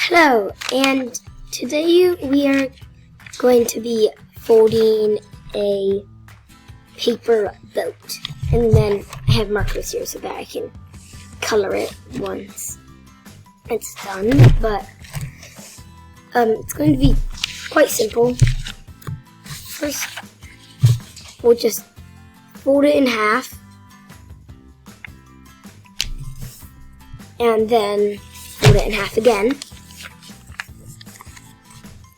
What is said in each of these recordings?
Hello, and today we are going to be folding a paper boat. And then I have markers here so that I can color it once it's done. But it's going to be quite simple. First, we'll just fold it in half. And then fold it in half again.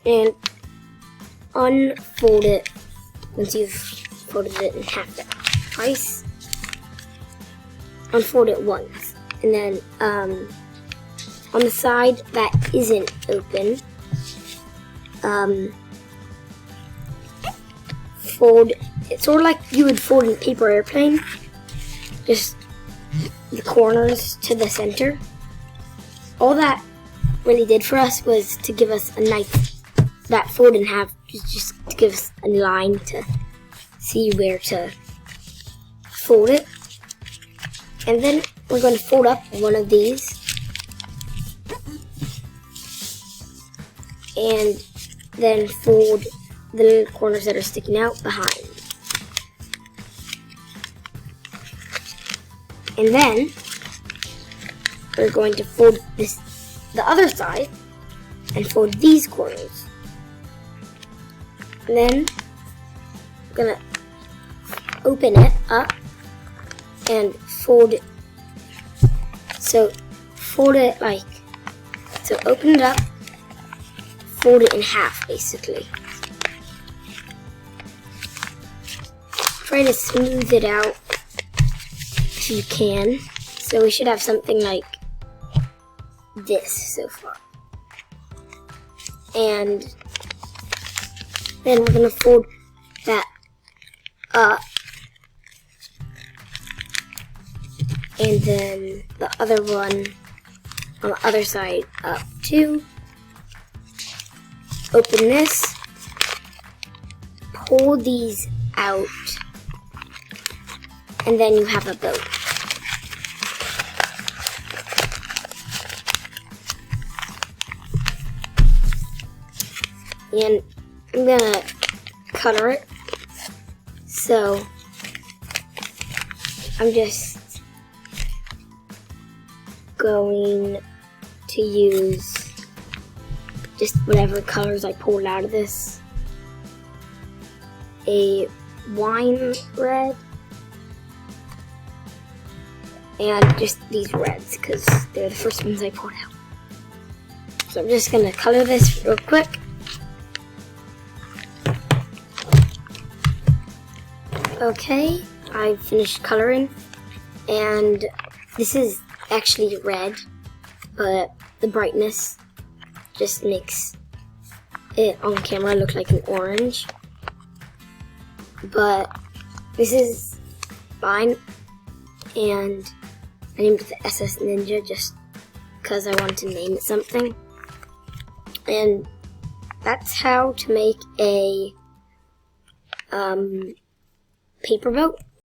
And unfold it once you've folded it in half twice. Unfold it once. And then on the side that isn't open, fold it sort of like you would fold a paper airplane. Just the corners to the center. All that really did for us was to give us a nice, that fold in half, just to give us a line to see where to fold it. And then we're going to fold up one of these. And then fold the little corners that are sticking out behind. And then we're going to fold the other side and fold these corners. And then we're gonna open it up and fold it. So fold it like, so open it up, fold it in half basically. Try to smooth it out if you can. So we should have something like this so far. And then we're going to fold that up. And then the other one on the other side up too. Open this. Pull these out. And then you have a boat. And I'm gonna color it. So I'm just going to use just whatever colors I pulled out of this. A wine red. And just these reds, because they're the first ones I pulled out. So I'm just going to color this real quick. Okay, I finished coloring. And this is actually red, but the brightness just makes it on camera look like an orange. But this is fine. And I named it the SS Ninja just because I wanted to name it something. And that's how to make a paper boat.